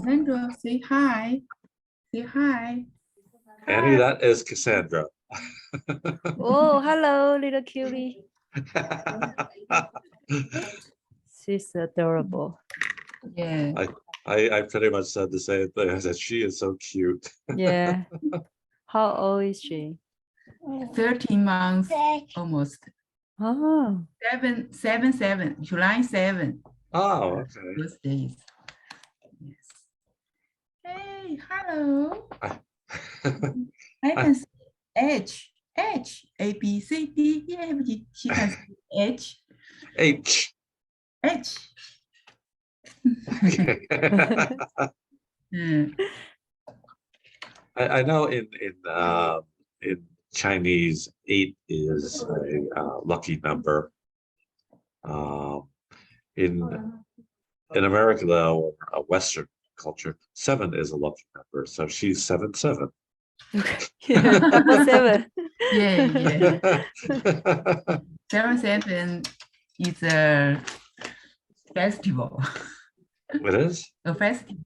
Cassandra, say hi. Say hi. Annie, that is Cassandra. Oh, hello, little cutie. She's adorable. Yeah. I pretty much said the same thing. I said she is so cute. Yeah. How old is she? 13 months almost. Oh, 7, July 7. Oh, okay. Birthdays. Yes. Hey, hello. I can see H, A, B, C, D, E, F, G. She can see H. H. H. Okay. Mm. I know in Chinese, 8 is a lucky number. In America, though, a Western culture, 7 is a lucky number. So she's 7-7. yeah, number 7. Yeah. 7 is a festival. It is? A festival.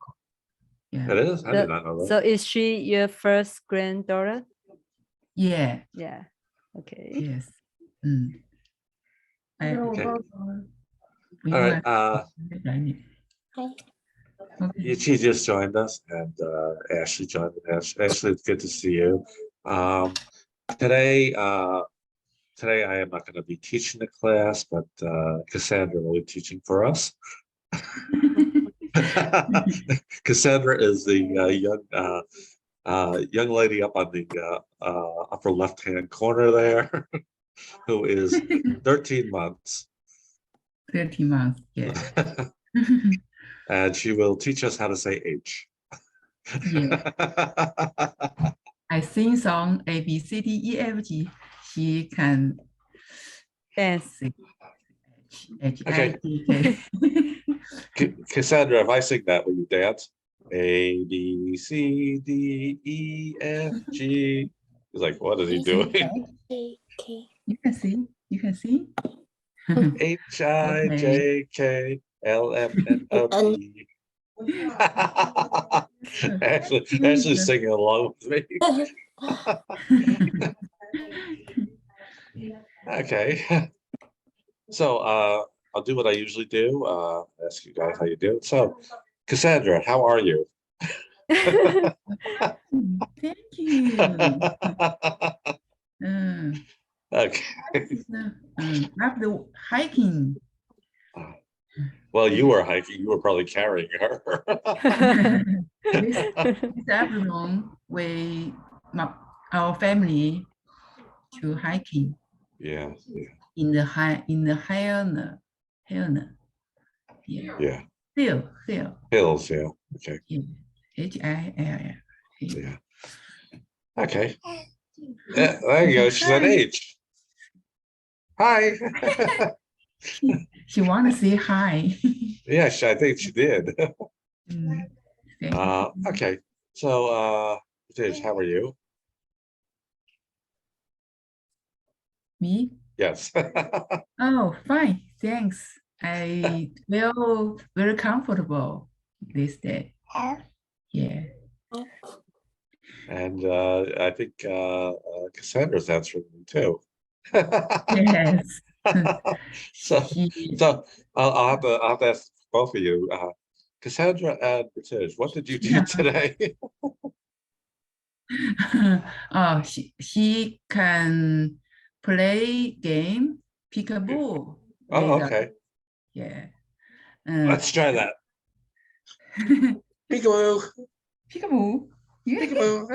Yeah. It is? I did not know that. So is she your first granddaughter? Yeah. Yeah. Okay. Yes. Mm. Okay. We All right. were- Okay. She just joined us, and Ashley joined us. Ashley, it's good to see you. Today I am not going to be teaching the class, but Cassandra will be teaching for us. Cassandra is the young lady up on the upper left-hand corner there, who is 13 months. 13 months, yeah. And she will teach us how to say H. Yeah. I sing song A, B, C, D, E, F, G. She can Dance. sing H, I, Okay. J, K. Cassandra, if I sing that, will you dance? A, B, C, D, E, F, G. He's like, what is he doing? You can sing. You can sing. H, I, J, K, L, M, N, O, P. Actually singing along with me. Okay. So I'll do what I usually do. Ask you guys how you do. So, Cassandra, how are you? Thank you. Okay. After hiking. Well, you were hiking. You were probably carrying her. This afternoon, our family to hiking. Yeah. In the Hellner. Yeah. Hill. Hills, yeah. Okay. Yeah. Hill. Yeah. Okay. There you go. She said H. Hi. She want to say hi. Yes, I think she did. Okay. So, Tish, how are you? Me? Yes. Oh, fine. Thanks. I feel very comfortable this day. Yeah. And I think Cassandra's answering me too. Yes. So I'll have to ask both of you, Cassandra and Tish, what did you do today? Oh, she can play game peekaboo. Oh, okay. Yeah. Let's try that. Peekaboo. Peekaboo. Yeah. Peekaboo.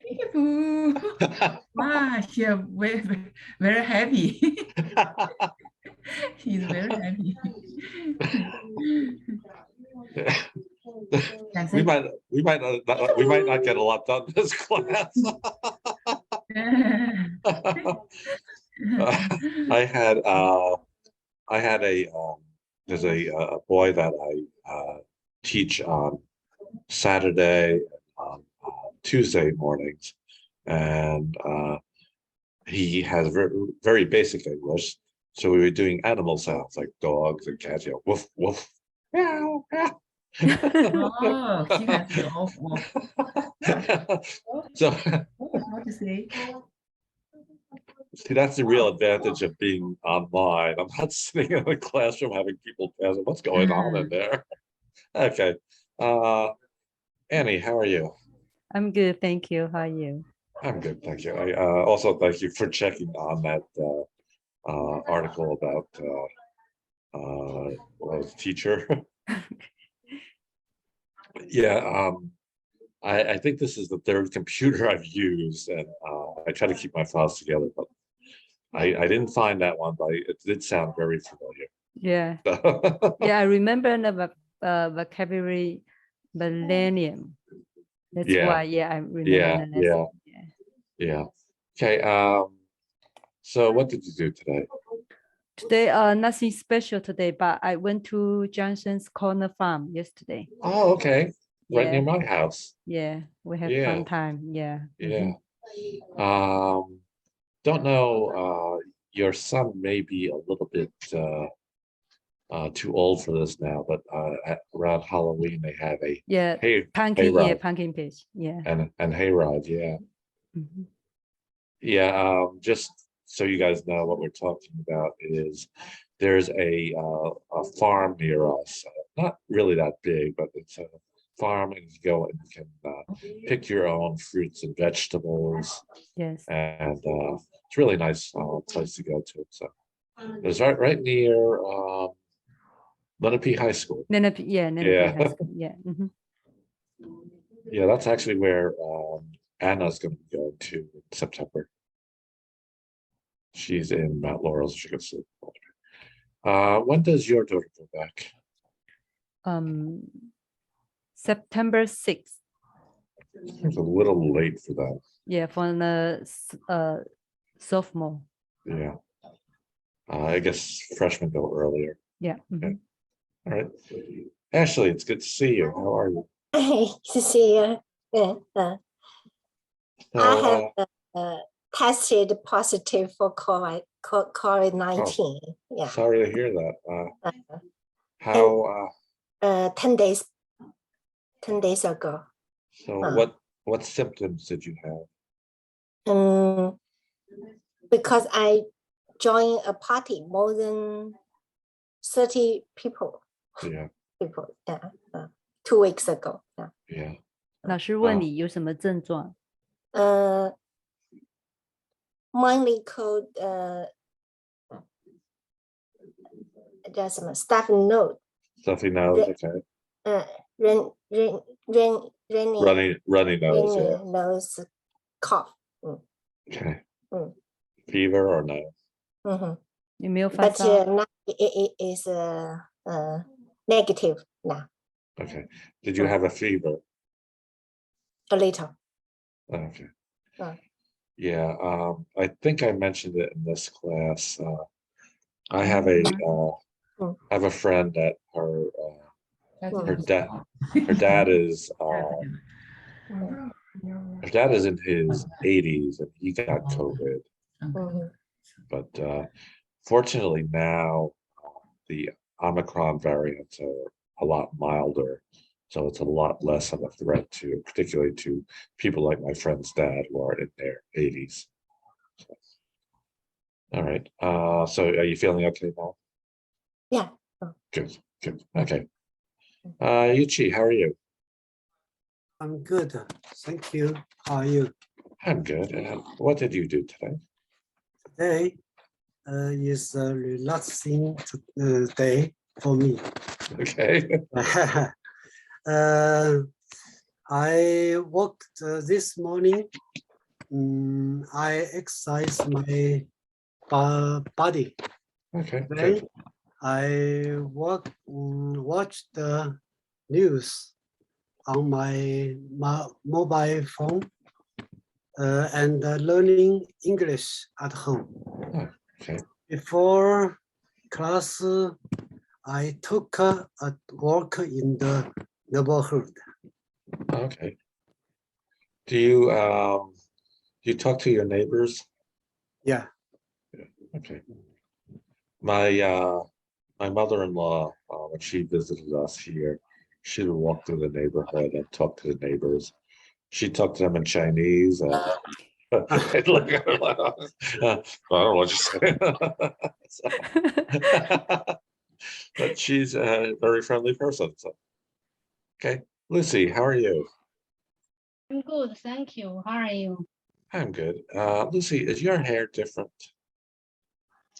Peekaboo. Wow, she's very, very happy. She's very happy. we might not get a lot done in this class. I had there's a boy that I teach on Saturday and on Tuesday mornings, and he has very, very basic English. So we were doing animal sounds like dogs and cats, woof, woof, meow, meow. Oh, she has to off. So What to say? see, that's the real advantage of being online. I'm not sitting in a classroom having people pass. What's going on in there? Okay. Annie, how are you? I'm good, thank you. How are you? I'm good, thank you. I also thank you for checking on that article about teacher. Yeah, I think this is the third computer I've used, and I try to keep my files together, but I didn't find that one, but it did sound very familiar. Yeah. Yeah, I remember the vocabulary millennium. That's why, I remember the lesson. Yeah. Okay. So what did you do today? Today, nothing special today, but I went to Johnson's Corner Farm yesterday. Oh, okay. Right near Yeah. my house. Yeah, we have Yeah. fun time. Yeah. Yeah. Don't know. Your son may be a little bit too old for this now, but around Halloween they have a pumpkin hayride. Pumpkin pitch. Yeah. And hayride. Yeah. Mhm. Yeah. Just so you guys know what we're talking about is there's a farm near us. Not really that big, but it's a farm, and you go and you can pick your own fruits and vegetables. Yes. And it's really nice place to go to. So it's right near Lenape High School. Lenape High School. Yeah. Mhm. Yeah, that's actually where Anna's going to be going to in September. She's in Mount Laurel, so she can sleep. When does your daughter go back? September 6th. It's a little late for that. Yeah, for the sophomore. Yeah. I guess freshmen go earlier. Yeah. Okay. All right. Ashley, it's good to see you. How are you? Hey, to see you. I have tested positive for COVID-19. Yeah. Sorry to hear that. How? 10 days ago. So what symptoms did you have? Because I joined a party, more than 30 people. Yeah. 2 weeks ago. Yeah. 老师问你有什么症状？ Mainly called just stuffy nose. Stuffy nose, okay. Runny nose, yeah. Nose, cough. Okay. Fever or no? 有没有发烧？ But now it is negative now. Okay. Did you have a fever? A little. Okay. Yeah. I think I mentioned it in this class. I have a friend that her dad is in his 80s and he got COVID. But fortunately now the Omicron variants are a lot milder, so it's a lot less of a threat particularly to people like my friend's dad who are in their 80s. So, all right. So are you feeling okay now? Yeah. Good. Okay. Yuchi, how are you? I'm good. Thank you. How are you? I'm good. What did you do today? Today is a relaxing day for me. Okay. I walked this morning. I exercised my body. Okay. Then Good. I watched the news on my mobile phone and learning English at home. Oh, okay. Before class, I took a walk in the neighborhood. Okay. Do you talk to your neighbors? Yeah. Okay. My mother-in-law, when she visited us here, She would walk through the neighborhood and talk to the neighbors. She'd talk to them in Chinese. And I'd look at her like, I don't know what you're saying. But she's a very friendly person. So. Okay, Lucy, how are you? I'm good, thank you. How are you? I'm good. Lucy, is your hair different?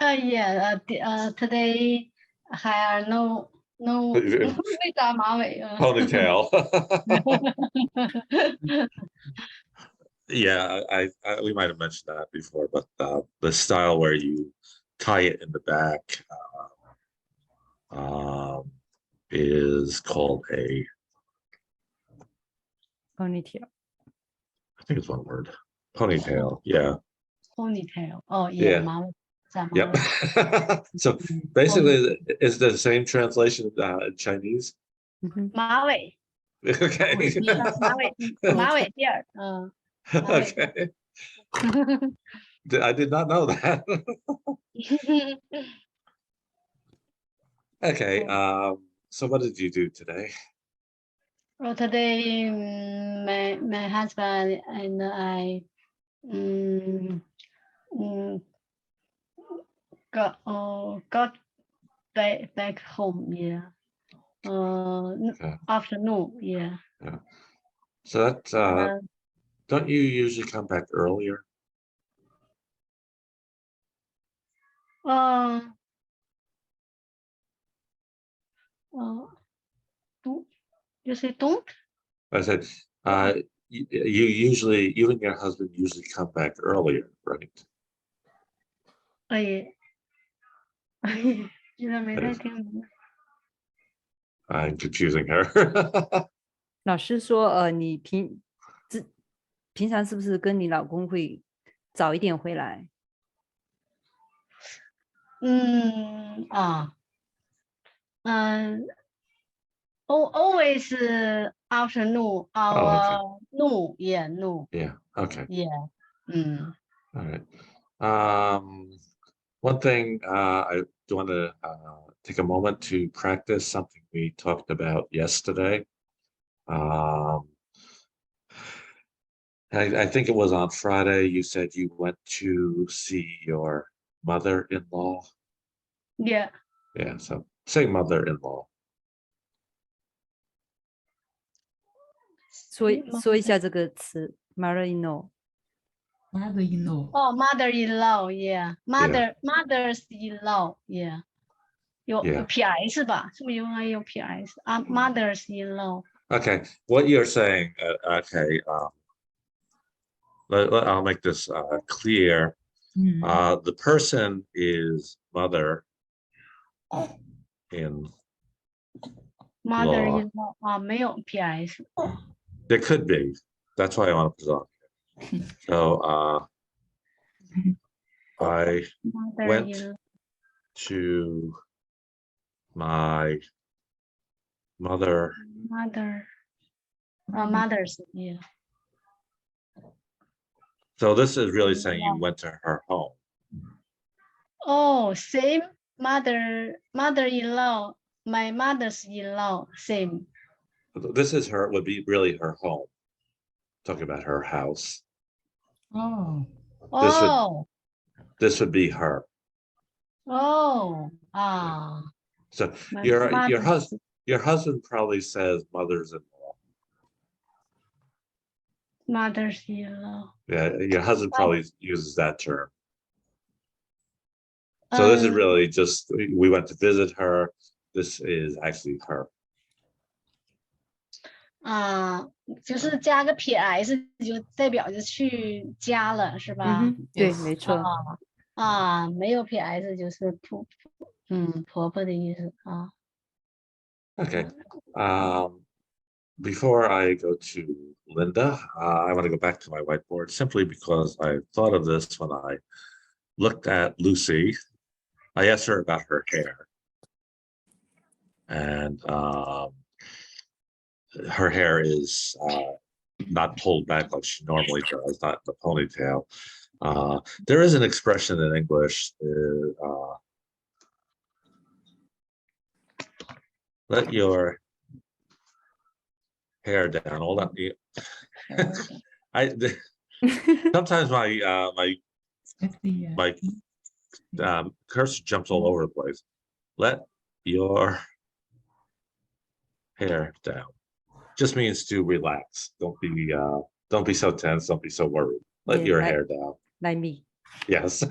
Yeah. Today hair no 没扎马尾。Ponytail. Yeah, we might have mentioned that before, but the style where you tie it in the back is called a ponytail. I think it's one word. Ponytail. Yeah. Ponytail. Oh Yeah. yeah. 马尾。 Yep. So basically, is the same translation in Chinese? 马尾。 Okay. 马尾辫儿。Okay. I did not know that. Okay. So what did you do today? Well, today my husband and I got back home. Yeah. Okay. Afternoon. Yeah. Yeah. So that don't you usually come back earlier? You say don't? I said you usually, you and your husband usually come back earlier, right? Oh yeah. 居然没太听懂。 I'm confusing her. 老师说，你平常是不是跟你老公会早一点回来？ Always afternoon or Oh, no, yeah, no, yeah. Okay. yeah. All right. One thing I want to take a moment to practice something we talked about yesterday. I think it was on Friday. You said you went to see your mother-in-law. Yeah. Yeah. So say mother-in-law. 说一下这个词 mother-in-law。 Mother-in-law. Oh, mother-in-law, yeah. Mother's-in-law, yeah. 有 Yeah. PS 吧？是不是应该有 PS 啊？Mother's-in-law. Okay. What you're saying, okay. I'll make this clear. The person is mother in Mother-in-law 啊，没有 PS。 There could be. That's why I want to put it on. So I went to my mother's, yeah. So this is really saying you went to her home. Oh, same mother-in-law, my mother's-in-law, same. This is her, would be really her home. Talking about her house. Oh. This would be her. Oh, So your husband probably says mothers-in-law. Mother's-in-law. Yeah, your husband probably uses that term. So this is really just, we went to visit her. This is actually her. 就是加个 PS 就代表着去家了，是吧？对，没错。没有 PS 就是婆婆的意思啊。Okay. Before I go to Linda, I want to go back to my whiteboard simply because I thought of this when I looked at Lucy. I asked her about her hair. And her hair is not pulled back like she normally does, not in the ponytail. There is an expression in English, let your hair down. Hold on. Sometimes my cursor jumps all over the place. Let your hair down. Just means to relax. Don't be so tense. Don't be so worried. Let your hair down. Like me. Yes. So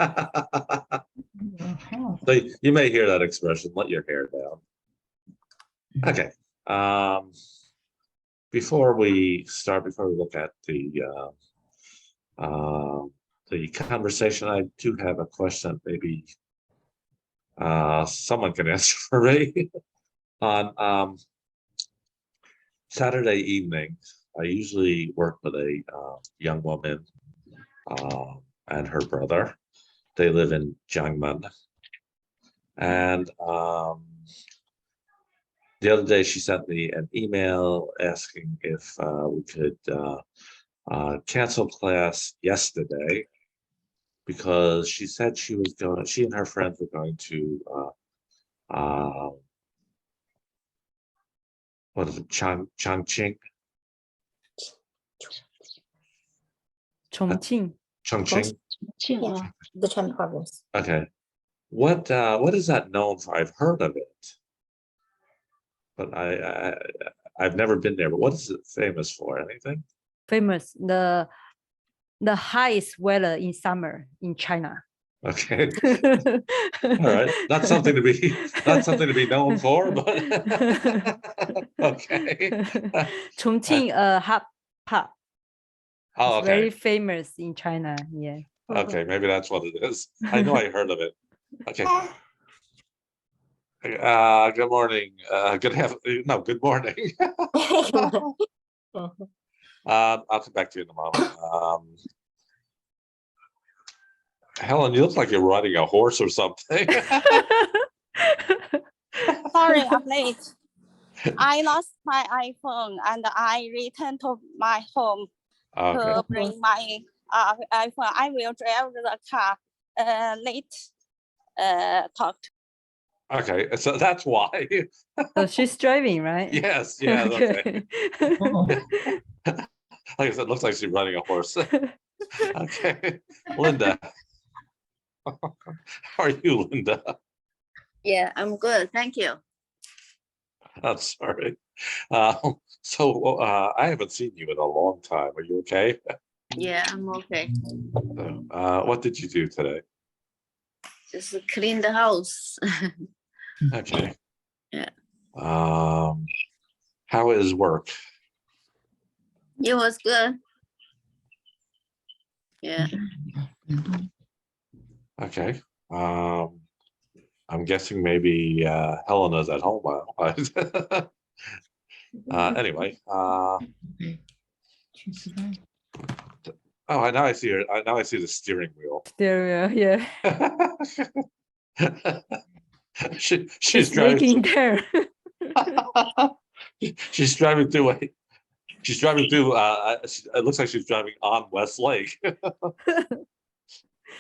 you may hear that expression, let your hair down. Okay. Before we look at the conversation, I do have a question that maybe someone can answer for me. On Saturday evening, I usually work with a young woman and her brother. They live in Jiangmen. And the other day she sent me an email asking if we could cancel class yesterday because she said she and her friends were going to what is it, Chongqing? Chongqing. Chongqing. Yeah, the China province. Okay. What is that known for? I've heard of it, but I've never been there. But what is it famous for? Anything? Famous. The highest weather in summer in China. Okay. All right. Not something to be known for, but okay. Chongqing, hot pot. Oh, It's okay. very famous in China. Yeah. Okay, maybe that's what it is. I know I heard of it. Okay. Good morning. Good morning. I'll come back to you in a moment. Helen, you look like you're riding a horse or something. Sorry, I'm late. I lost my iPhone and I returned to my home to bring my iPhone. I will drive the car late. Talk to. Okay, so that's why. So she's driving, right? Yes, yeah, okay. Like I said, it looks like she's riding a horse. Okay, Linda. How are you, Linda? Yeah, I'm good. Thank you. I'm sorry. So I haven't seen you in a long time. Are you okay? Yeah, I'm okay. What did you do today? Just clean the house. Okay. Yeah. How is work? It was good. Yeah. Okay. I'm guessing maybe Helena's at home now. Anyway. Oh, now I see her. Now I see the steering wheel. Stereo, yeah. She's driving there. She's driving through She's driving through. It looks like she's driving on Westlake.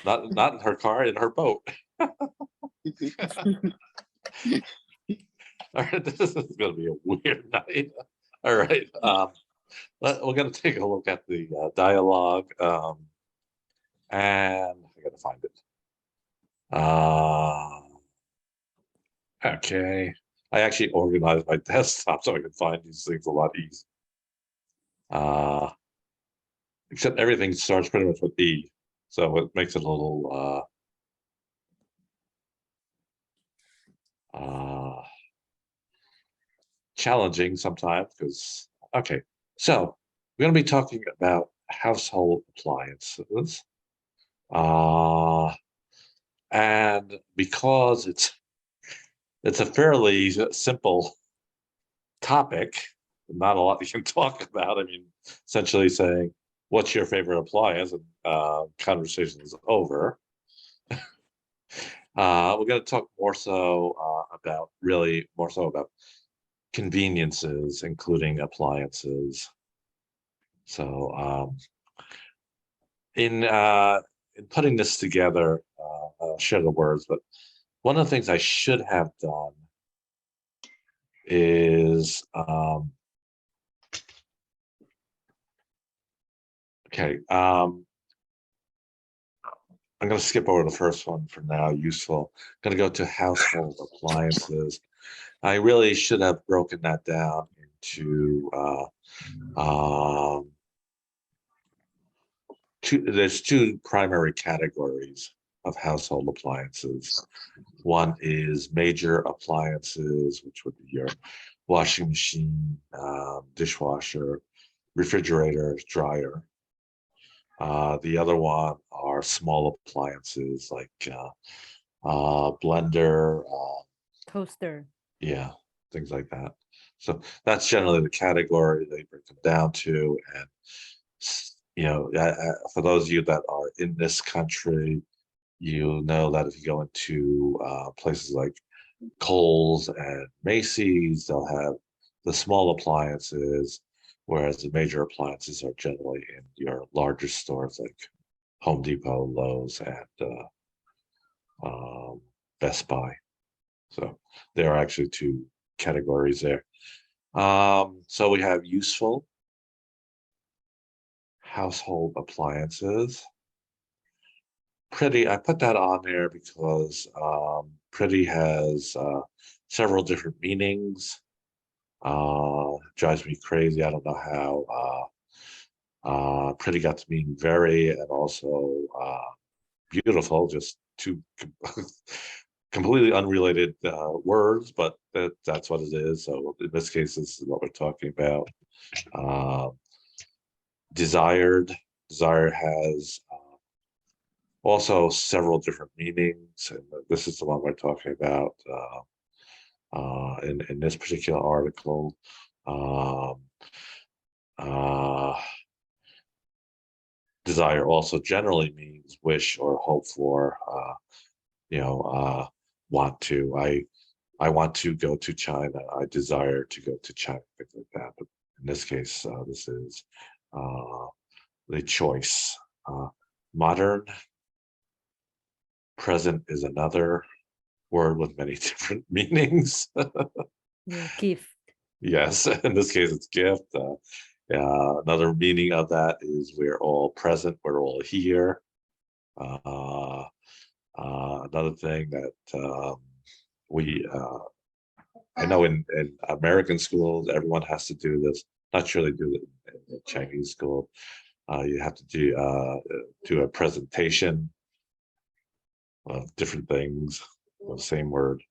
Not in her car, in her boat. All right, this is going to be a weird night. All right, we're going to take a look at the dialogue, and I got to find it. Okay, I actually organized my desktop so I can find these things a lot easier. Except everything starts pretty much with E, so it makes it a little challenging sometimes because, okay, so we're going to be talking about household appliances. And because it's a fairly simple topic, not a lot you can talk about. I mean, essentially saying, what's your favorite appliance? And conversation is over. We're going to talk more so about conveniences, including appliances. So in putting this together, I'll share the words, but one of the things I should have done is Okay. I'm going to skip over the first one for now, useful. I'm going to go to household appliances. I really should have broken that down into there's two primary categories of household appliances. One is major appliances, which would be your washing machine, dishwasher, refrigerator, dryer. The other one are small appliances like blender, Toaster. yeah, things like that. So that's generally the category they break them down to. And, you know, for those of you that are in this country, you know that if you go into places like Kohl's and Macy's, they'll have the small appliances, whereas the major appliances are generally in your larger stores like Home Depot, Lowe's, and Best Buy. So there are actually two categories there. So we have useful household appliances. Pretty, I put that on there because pretty has several different meanings. Drives me crazy. I don't know how pretty got to mean very and also beautiful, just two completely unrelated words, but that's what it is. So in this case, this is what we're talking about. Desired has also several different meanings, and this is the one we're talking about in this particular article. Desire also generally means wish or hope for, want to. I want to go to China. I desire to go to China, things like that. But in this case, this is the choice. Modern. Present is another word with many different meanings. Yeah, gift. Yes, in this case, it's gift. Another meaning of that is we're all present, we're all here. Another thing that I know in American schools, everyone has to do this. Not sure they do it in Chinese school. You have to do a presentation of different things, the same word.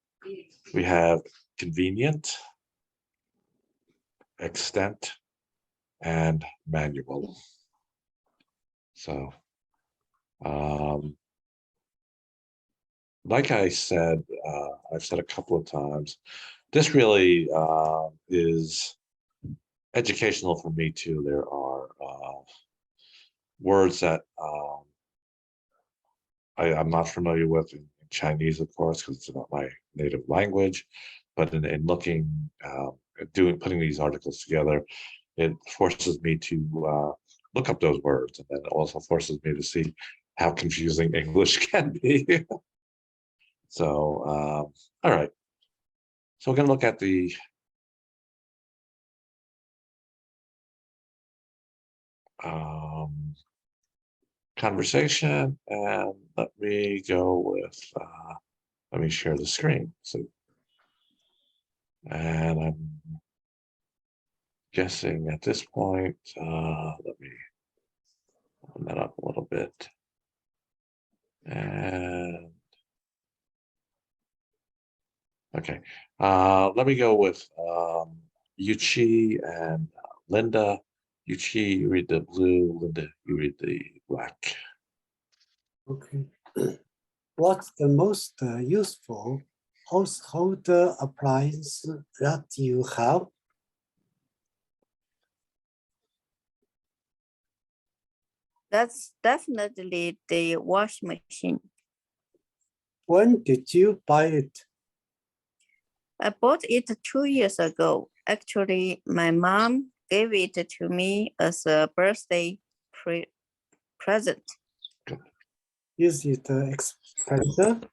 We have convenient, extent, and manual. So, like I said, I've said a couple of times, this really is educational for me too. There are words that I'm not familiar with in Chinese, of course, because it's not my native language. But in looking, putting these articles together, it forces me to look up those words, and then it also forces me to see how confusing English can be. So, all right. So we're going to look at the conversation, and let me go with, let me share the screen. So, and I'm guessing at this point, let me open that up a little bit. And okay, let me go with Yuchi and Linda. Yuchi, you read the blue. Linda, you read the black. Okay. What's the most useful household appliance that you have? That's definitely the washing machine. When did you buy it? I bought it 2 years ago. Actually, my mom gave it to me as a birthday present. Is it expensive?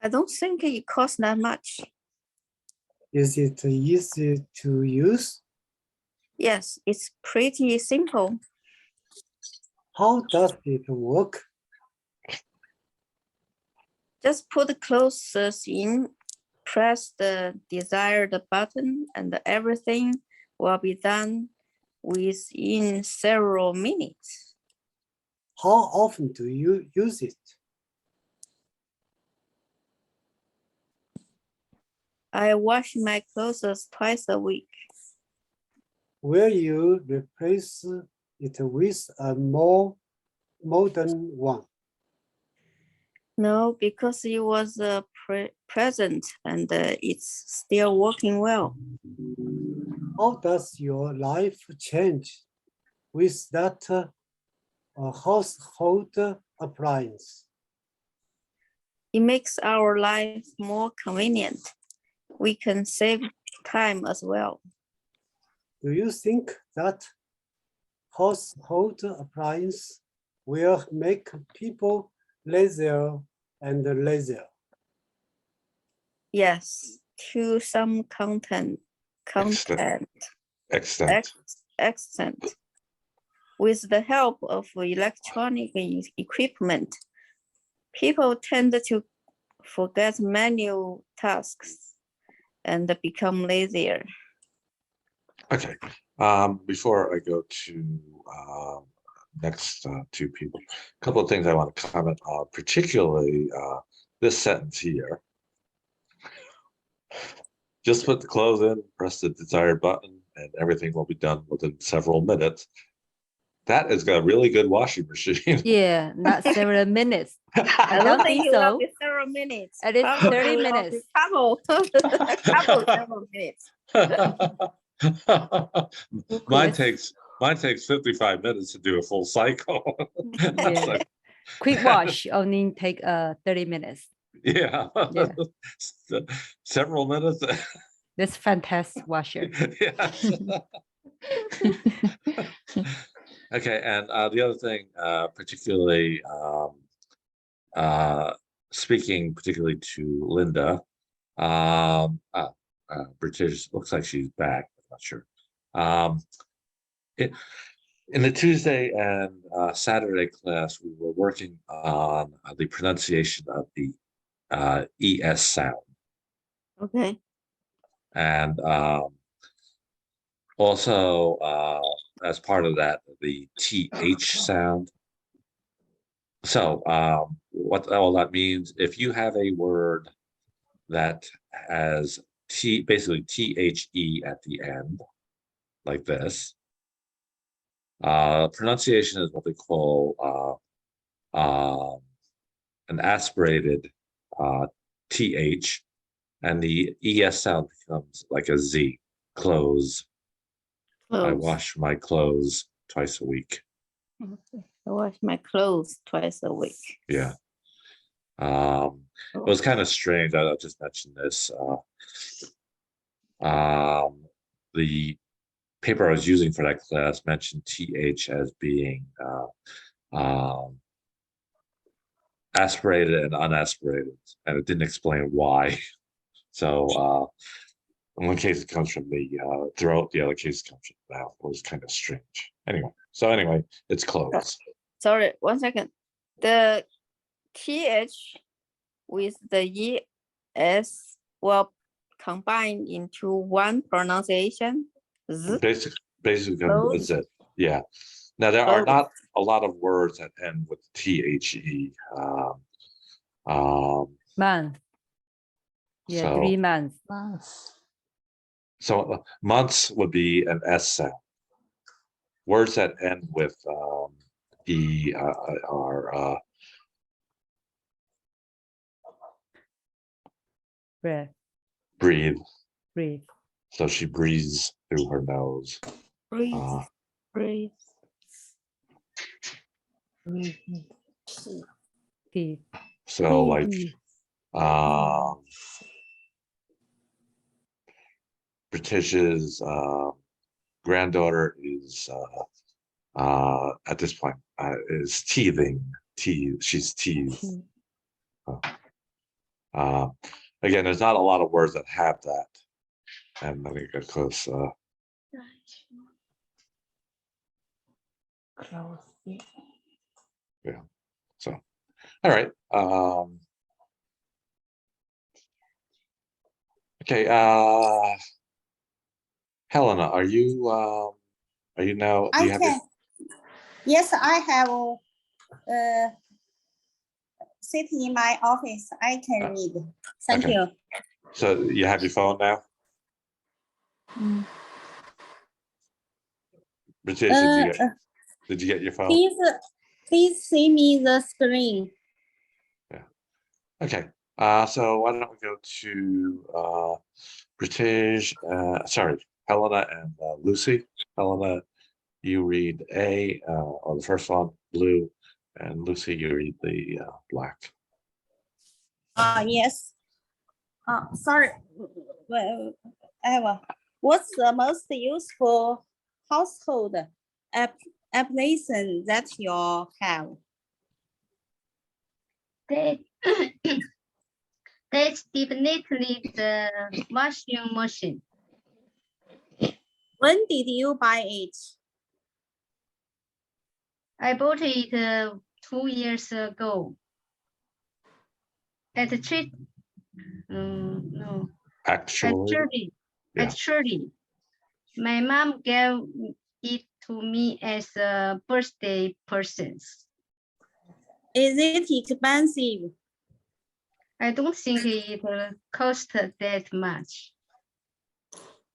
I don't think it costs that much. Is it easy to use? Yes, it's pretty simple. How does it work? Just put the clothes in, press the desired button, and everything will be done within several minutes. How often do you use it? I wash my clothes twice a week. Will you replace it with a more modern one? No, because it was a present and it's still working well. How does your life change with that household appliance? It makes our life more convenient. We can save time as well. Do you think that household appliance will make people lazier and lazier? Yes, to some extent. With the help of electronic equipment, people tend to forget manual tasks and become lazier. Okay. Before I go to next two people, a couple of things I want to comment on, particularly this sentence here. Just put the clothes in, press the desired button, and everything will be done within several minutes. That is a really good washing machine. Yeah, not several minutes. I don't think it so. will be several minutes. At least 30 minutes. Several minutes. Mine takes 55 minutes to do a full cycle. Yeah. So, Quick wash only take 30 minutes. yeah. Yeah. Several minutes. That's fantastic washer. Yes. Okay, and the other thing, particularly speaking particularly to Linda, British, looks like she's back, I'm not sure. In the Tuesday and Saturday class, we were working on the pronunciation of the ES sound. Okay. And also, as part of that, the TH sound. So what all that means, if you have a word that has basically THE at the end, like this, pronunciation is what they call an aspirated TH, and the ES sound becomes like a Z, clothes. I wash my clothes twice a week. Okay. I wash my clothes twice a week. Yeah. It was kind of strange. I'll just mention this. The paper I was using for that class mentioned TH as being aspirated and unaspirated, and it didn't explain why. So in one case it comes from me, throughout the other case it comes from the mouth. It was kind of strange. Anyway, it's clothes. Sorry, 1 second. The TH with the ES will combine into one pronunciation. Z? Basically, is it? Yeah. Now there are not a lot of words that end with THE. Month. Yeah, So, 3 months. So months would be an S sound. Words that end with E are breathe. So she breathes through her nose. Breathe. So like British's granddaughter is at this point is teething. She's teased. Again, there's not a lot of words that have that. And I think of course Yeah. So, all right. Okay. Helena, are you now? Do you have your... Yes, I have sitting in my office. I can read. Thank okay. you. So you have your phone now? British, did you get your phone? Please see me the screen. Yeah. Okay. So why don't we go to British? Sorry, Helena and Lucy. Helena, you read A, or the first one, blue, and Lucy, you read the black. Yes. Sorry. Well, Eva, what's the most useful household application that you have? That's definitely the washing machine. When did you buy it? I bought it 2 years ago. Actually, my mom gave it to me as a birthday present. Is it expensive? I don't think it cost that much.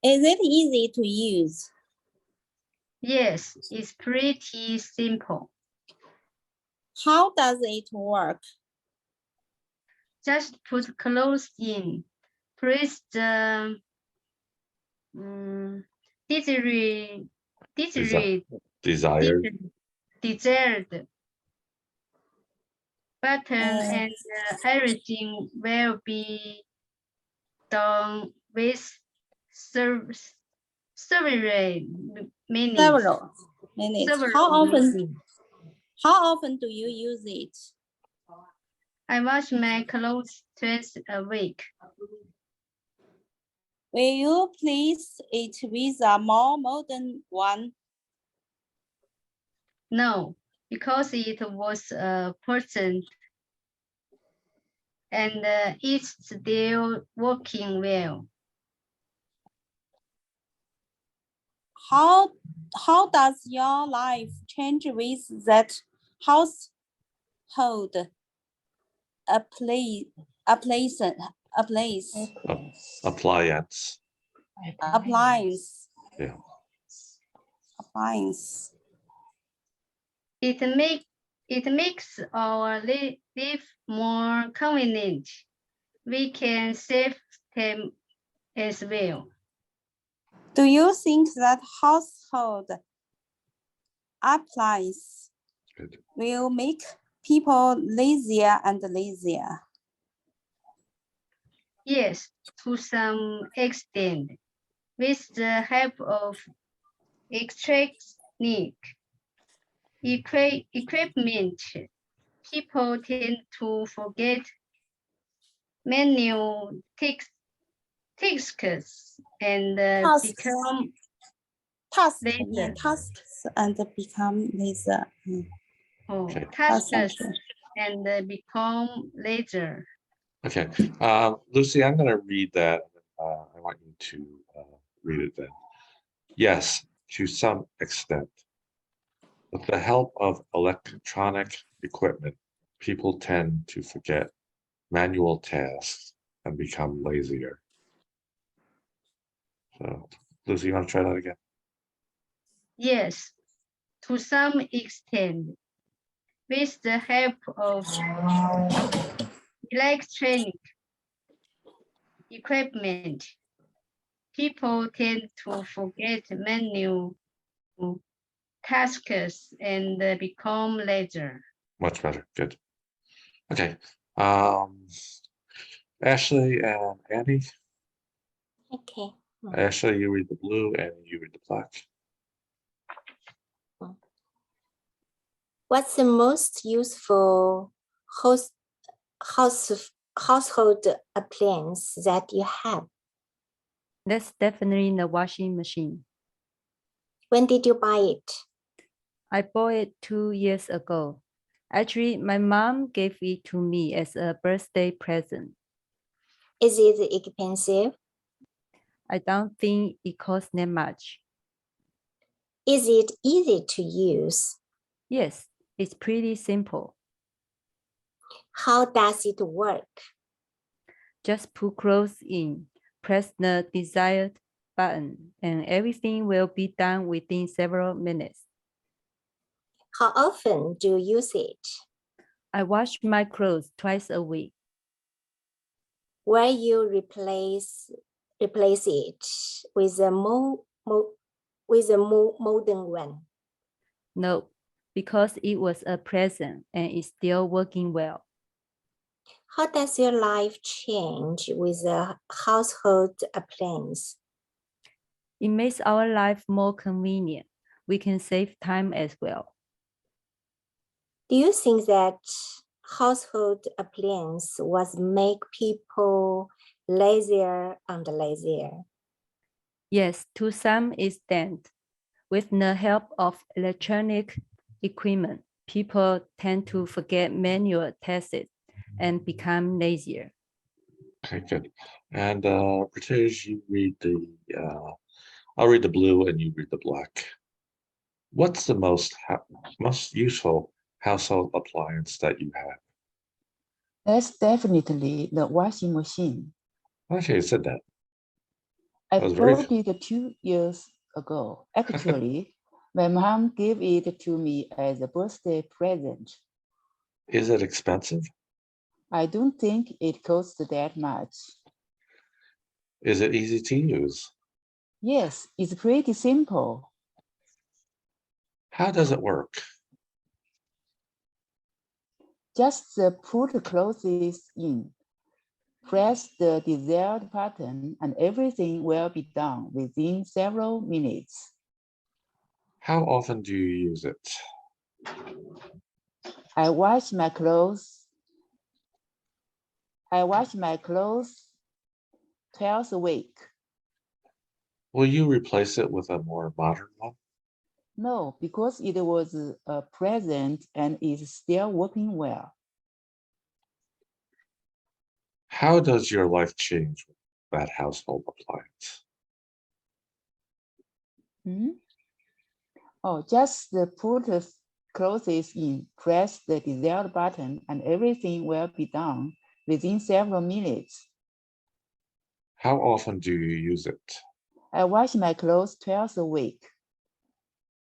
Is it easy to use? Yes, it's pretty simple. How does it work? Just put clothes in. Press the desired button, and everything will be done with several minutes. Several minutes. How often do you use it? I wash my clothes twice a week. Will you replace it with a more modern one? No, because it was a present and it's still working well. How does your life change with that household appliance? Yeah. Appliance. It makes our life more convenient. We can save time as well. Do you think that household appliance will make people lazier and lazier? Yes, to some extent. With the help of electronic equipment, people tend to forget manual tasks and become lazy. Tasks and become lazy. Tasks and become lazy. Okay, Lucy, I'm going to read that. I want you to read it then. Yes, to some extent. With the help of electronic equipment, people tend to forget manual tasks and become lazier. So, Lucy, you want to try that again? Yes, to some extent. With the help of electronic equipment, people tend to forget manual tasks and become lazy. Much better. Good. Okay. Ashley and Annie. Okay. Ashley, you read the blue, and you read the black. What's the most useful household appliance that you have? That's definitely the washing machine. When did you buy it? I bought it 2 years ago. Actually, my mom gave it to me as a birthday present. Is it expensive? I don't think it costs that much. Is it easy to use? Yes, it's pretty simple. How does it work? Just put clothes in, press the desired button, and everything will be done within several minutes. How often do you use it? I wash my clothes twice a week. Will you replace it with a modern one? No, because it was a present and it's still working well. How does your life change with a household appliance? It makes our life more convenient. We can save time as well. Do you think that household appliance was make people lazier and lazier? Yes, to some extent. With the help of electronic equipment, people tend to forget manual tasks and become lazier. Okay, good. And British, you read I'll read the blue and you read the black. What's the most useful household appliance that you have? That's definitely the washing machine. Actually, you said that. I That was very bought it 2 years ago. Actually, my mom gave it to me as a birthday present. Is it expensive? I don't think it costs that much. Is it easy to use? Yes, it's pretty simple. How does it work? Just put clothes in, press the desired button, and everything will be done within several minutes. How often do you use it? I wash my clothes twice a week. Will you replace it with a more modern one? No, because it was a present and is still working well. How does your life change with that household appliance? Oh, just put clothes in, press the desired button, and everything will be done within several minutes. How often do you use it? I wash my clothes twice a week.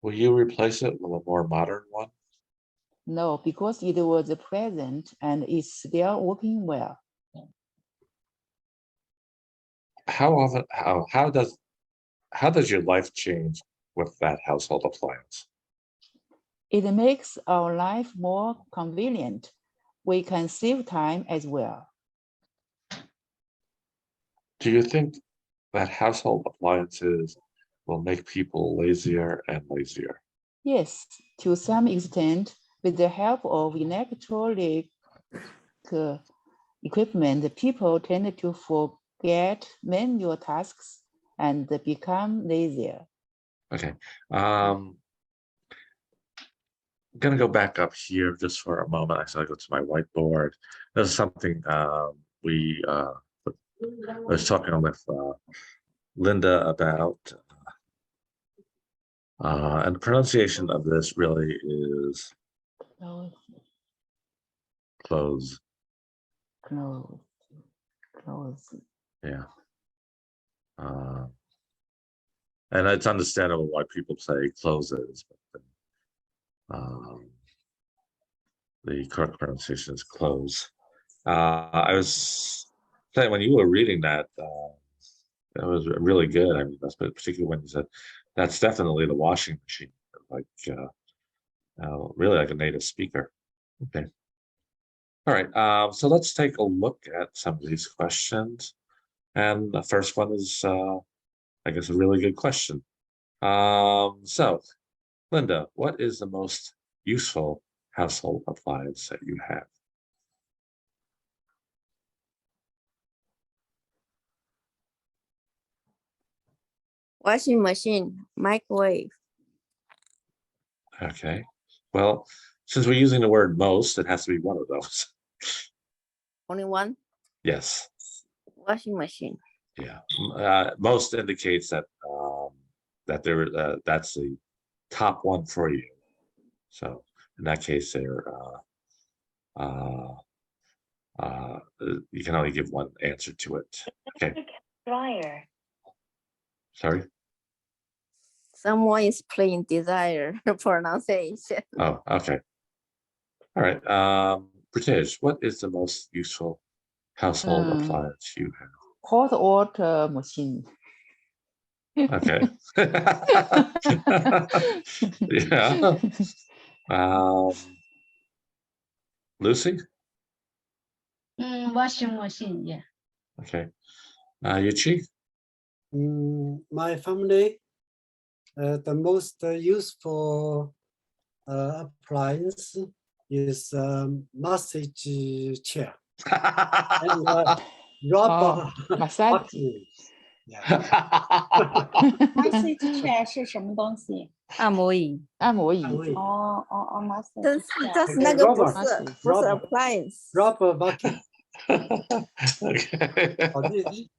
Will you replace it with a more modern one? No, because it was a present and is still working well. How does your life change with that household appliance? It makes our life more convenient. We can save time as well. Do you think that household appliances will make people lazier and lazier? Yes, to some extent, with the help of electronic equipment, people tend to forget manual tasks and become lazier. Okay. I'm going to go back up here just for a moment. Actually, I go to my whiteboard. This is something I was talking with Linda about. And the pronunciation of this really is close. Close. Yeah. And it's understandable why people say closes, but the correct pronunciation is close. I was saying when you were reading that, that was really good. I mean, that's particularly when you said that's definitely the washing machine, like really like a native speaker. Okay. All right. So let's take a look at some of these questions. And the first one is, I guess, a really good question. So, Linda, what is the most useful household appliance that you have? Washing machine, microwave. Okay. Well, since we're using the word most, it has to be one of those. Only one? Yes. Washing machine. Yeah. Most indicates that that's the top one for you. So in that case, you can only give one answer to it. Okay. Dryer. Sorry. Someone is playing desire pronunciation. Oh, okay. All right. British, what is the most useful household appliance you have? Hot water machine. Okay. Yeah. Lucy? Washing machine, yeah. Okay. Yuchi? My family, the most useful appliance is massage chair and rubber massage. vacuum. Yeah. Massage chair 是什么东西？按摩椅。按摩椅。massage 但 chair。是那个不 Rubber 是 rubber appliance。 Rubber vacuum. Okay. 好记忆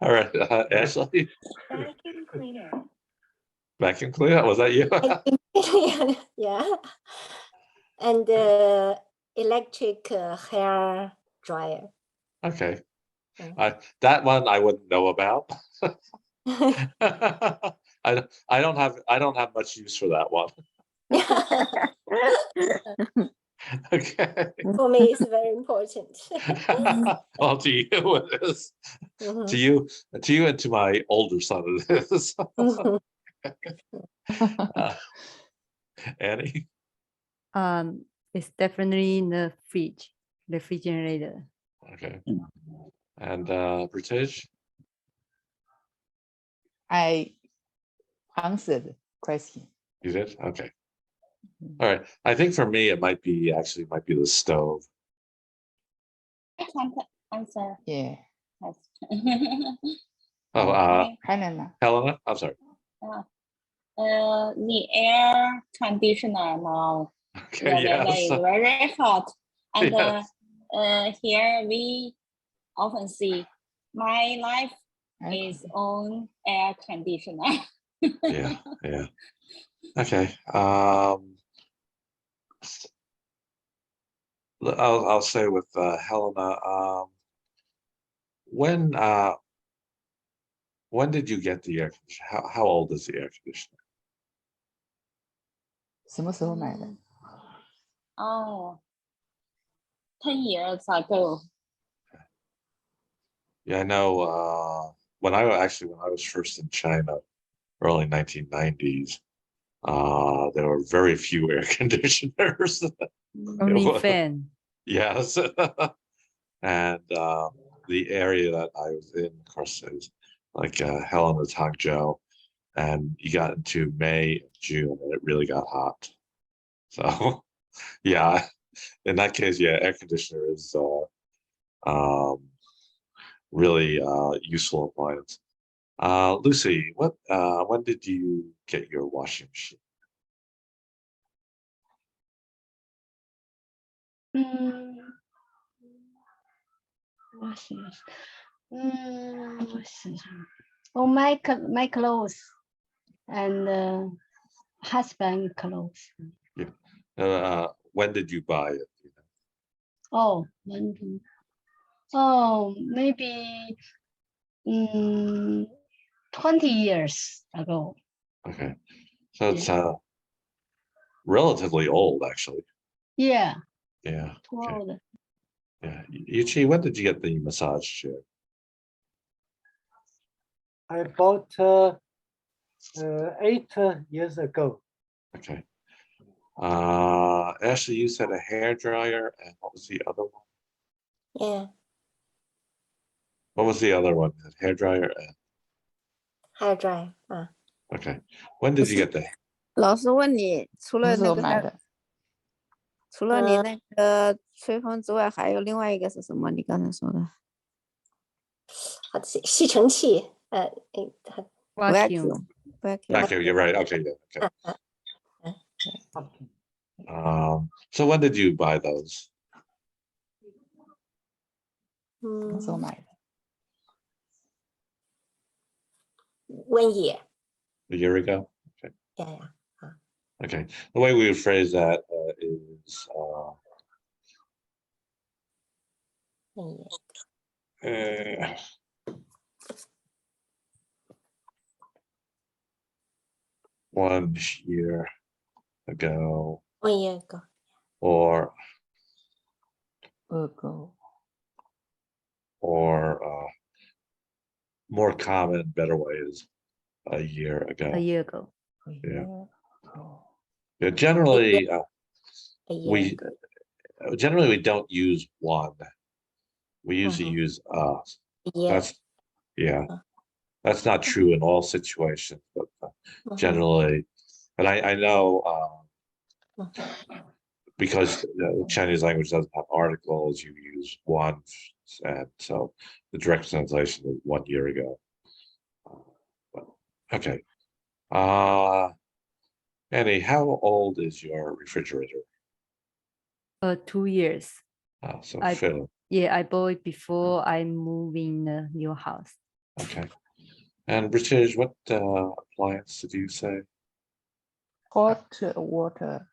All right. Ashley? Vacuum cleaner. Vacuum cleaner? Was that you? Yeah. And electric hair dryer. Okay. Mm. That one I wouldn't know about. I don't have much use for that one. Okay. For me, it's very important. Well, to you it is. To you and to my older son it is. Annie? It's definitely in the fridge, refrigerator. Okay. And British? I answered the question. You did? Okay. All right. I think for me it might be the stove. I can't answer. Yeah. Oh, Helena. Helena? I'm sorry. The air conditioner now. Okay, yes. Is very hot, and Yes. here we often see my life is on air conditioner. Yeah. Okay. I'll say with Helena. When did you get the air conditioner? How old is the air conditioner? 什么时候买的？ 10 years ago. Yeah, I know. When I was first in China, early 1990s, there were very few air conditioners. Only fan. Yes. And the area that I was in, of course, is like Helena, Hangzhou, and you got into May, June, and it really got hot. So, yeah, in that case, yeah, air conditioner is really useful appliance. Lucy, when did you get your washing machine? Oh, my clothes and husband clothes. Yeah. When did you buy it? Oh, maybe 20 years ago. Okay, so it's relatively old, actually. Yeah. Yeah. Too Okay. old. Yeah. Yuchi, when did you get the massage chair? I bought 8 years ago. Okay. Ashley, you said a hair dryer, and what was the other one? Yeah. What was the other one? Hair dryer and Hair dryer. okay. When did you get the 老师问你，除了什么时候那买的？除了你那个吹风之外，还有另外一个是什么？你刚才说的好的，吸尘器。Vacuum. vacuum。vacuum? You're right. Okay. Yeah. Okay. So when did you buy those? 什么时候 Mm, 买的？ 1 year. A year ago? Okay. Yeah. Okay. The way we would phrase that is 1 year. 1 year ago, 1 year ago. or ago more common, better way is a year ago. A year ago. Yeah. ago. Yeah, generally, A year we ago. generally we don't use one. We usually Mhm. use Yeah. That's yeah. That's not true in all situations, but Mhm. generally, and I know Mhm. because the Chinese language doesn't have articles, you use one, and so the direct translation is 1 year ago. But, okay. Annie, how old is your refrigerator? 2 years. So I- Phil. Yeah, I bought it before I moved in the new house. Okay. And British, what appliance did you say? hot water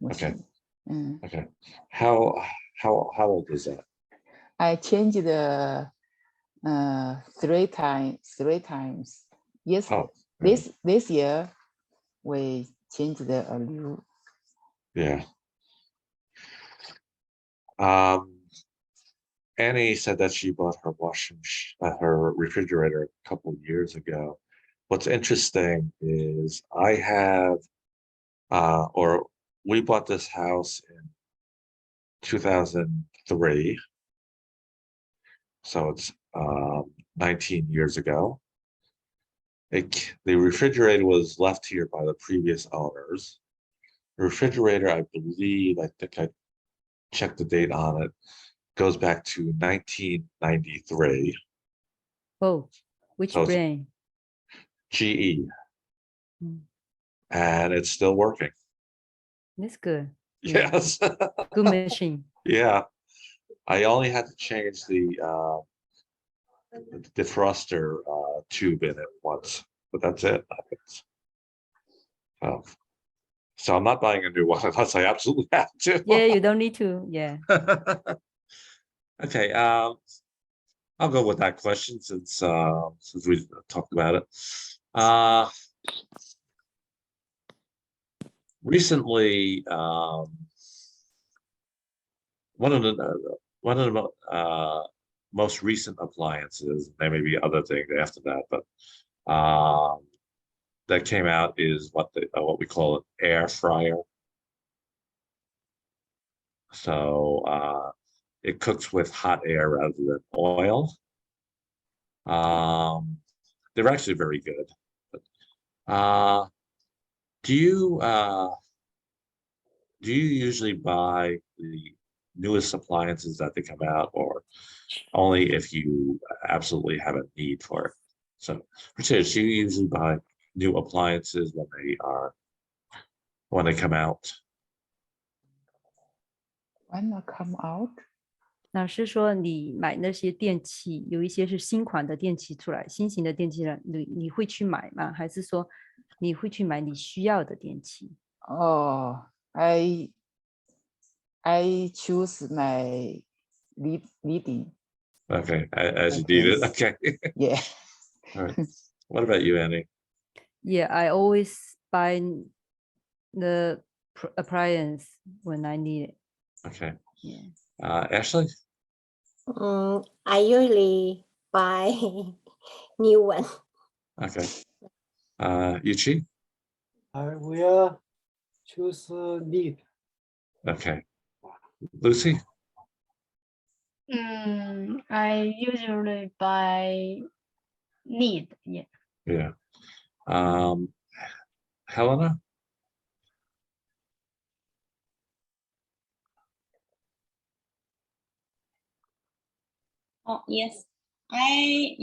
Okay. machine. Mm. Okay. How old is that? I changed the 3 times. Yes, Oh, yeah. this year we changed the new. Yeah. Annie said that she bought her her refrigerator a couple years ago. What's interesting is I have, or we bought this house in 2003. So it's 19 years ago. The refrigerator was left here by the previous owners. The refrigerator, I think I checked the date on it, goes back to 1993. Oh, which So it's brand? GE, Mm, and it's still working. That's good. Yeah. Yes. Good machine. Yeah. I only had to change the defroster tube in it once, but that's it. So I'm not buying a new one unless I absolutely have to. Yeah, you don't need to. Yeah. Okay. I'll go with that question since we talked about it. Recently, one of the most recent appliances, there may be other things after that, but that came out is what we call an air fryer. So it cooks with hot air rather than oil. They're actually very good. But, do you usually buy the newest appliances that they come out, or only if you absolutely have a need for it? So, Rich, do you usually buy new appliances when they come out? When I come out, 老师说，你买那些电器，有一些是新款的电器出来，新型的电器呢，你会去买吗？还是说你会去买你需要的电器？ oh, I choose my leading. Okay, as you need it. Okay. Yeah. All right. What about you, Annie? Yeah, I always buy the appliance when I need it. Okay. Yeah. Ashley? I usually buy new one. Okay. Yuchi? I will choose need. Okay. Lucy? I usually buy need. Yeah. Yeah. Helena? Oh, yes. I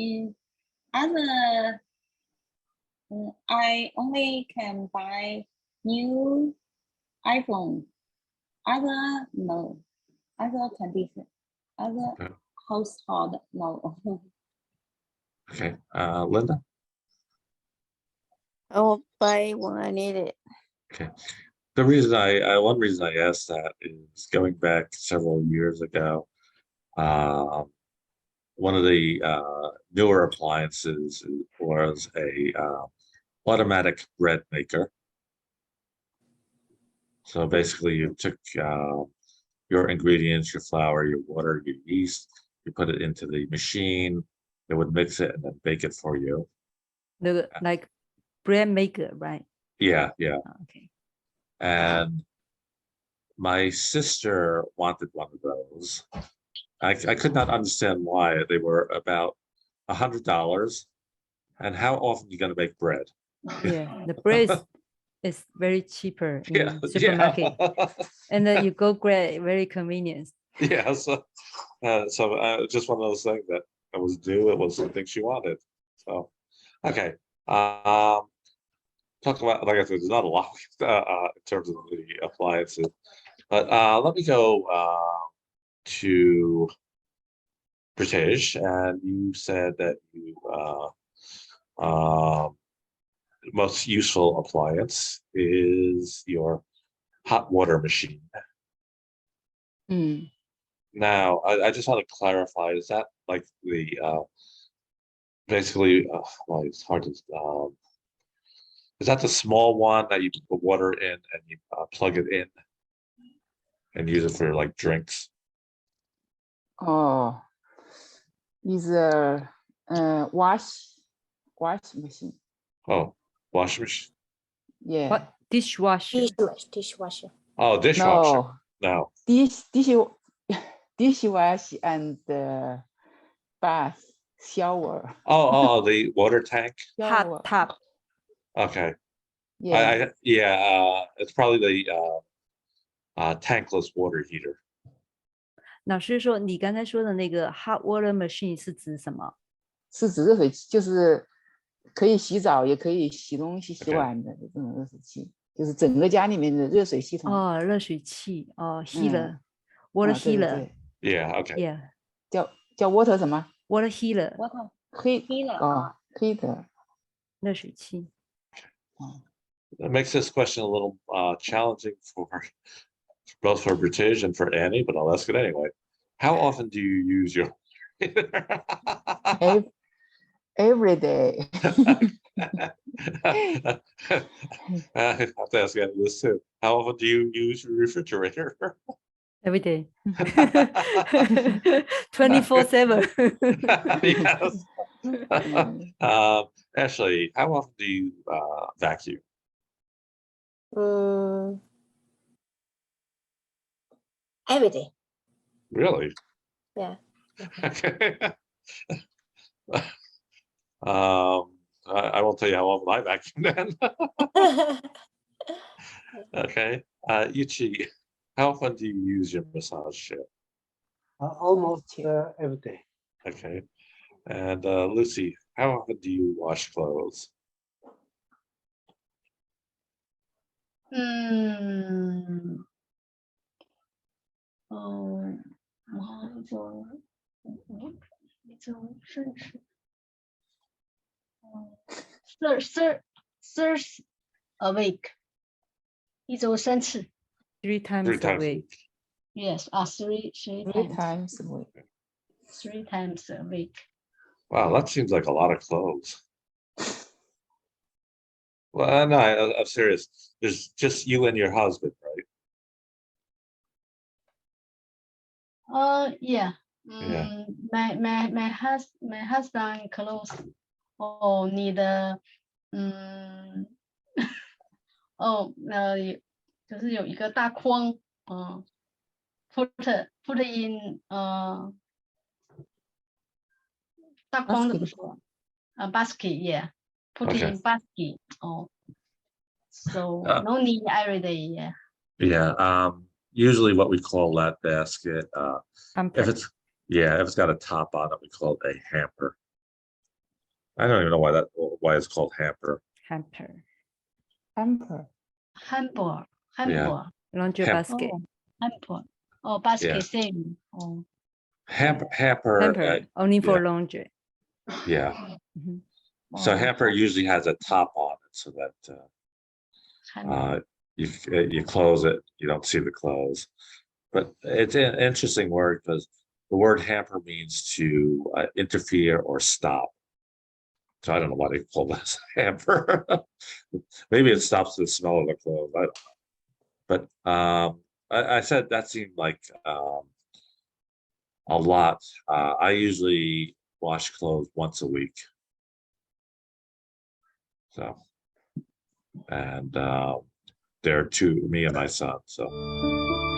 only can buy new iPhone, other no, other condition, other Okay. household no. Okay. Linda? I will buy when I need it. Okay. The reason one reason I asked that is going back several years ago, one of the newer appliances was a automatic bread maker. So basically you took your ingredients, your flour, your water, your yeast, you put it into the machine, it would mix it and then bake it for you. Like bread maker, right? Yeah. Okay. And my sister wanted one of those. I could not understand why. They were about $100. And how often are you going to make bread? Yeah, the bread is very cheaper in Yeah, supermarket. And then you go grab, very convenient. Yeah, so just one of those things that it was due. It was something she wanted. So, okay. Talk about, like I said, there's not a lot in terms of the appliances, but let me go to British, and you said that you most useful appliance is your hot water machine. Now, I just want to clarify, is that like the basically, well, it's hard to, is that the small one that you put water in and you plug it in and use it for like drinks? Oh, is a wash machine. Oh, washing machine? Yeah. What? Dishwasher. Dishwasher. Oh, dishwasher. No. No. Dishwash and bath, shower. Oh, the water tank. Shower. Hot tub. Okay. Yeah. It's probably the tankless water heater. 老师说，你刚才说的那个 hot water machine 是指什么？是指热水器，就是可以洗澡，也可以洗东西、洗碗的这种热水器，就是整个家里面的热水系统。哦，热水器哦 ，heater， water 对 heater， Yeah. Okay. yeah， 叫 water 什么 water heater， heater 热水器。That makes this question a little challenging for both for British and for Annie, but I'll ask it anyway. How often do you use your every day. I have to ask Annie this too. How often do you use your refrigerator? Every day. 24/7. Yes. Ashley, how often do you vacuum? Every day. Really? Yeah. Okay. I won't tell you how often I vacuum then. Okay. Yuchi, how often do you use your massage chair? Almost every day. Okay. And Lucy, how often do you wash clothes? A week. 一周3次。 3 times a week. Yes, three times a week. 3 times a week. Wow, that seems like a lot of clothes. Well, no, I'm serious. There's just you and your husband, right? Yeah. Yeah. My husband clothes. Oh, need就是有一个大筐，put in 大筐怎么说？basket, yeah. Put Okay. in basket. Oh, so no need every day, yeah. Yeah. Usually what we call that basket, if it's got a top on it, we call it a hamper. I don't even know why it's called hamper. Hamper. Hamper. Laundry Ham- basket. Oh, hamper. Oh, basket Yeah. same. Oh, Hamper, Hamper, only for laundry. yeah. Mhm. So oh, hamper usually has a top on it so that hamper. you close it, you don't see the clothes. But it's an interesting word because the word hamper means to interfere or stop. So I don't know why they call this hamper. Maybe it stops the smell of the clothes. I don't know. But I said that seemed like a lot. I usually wash clothes once a week. So, and there are two, me and my son. So.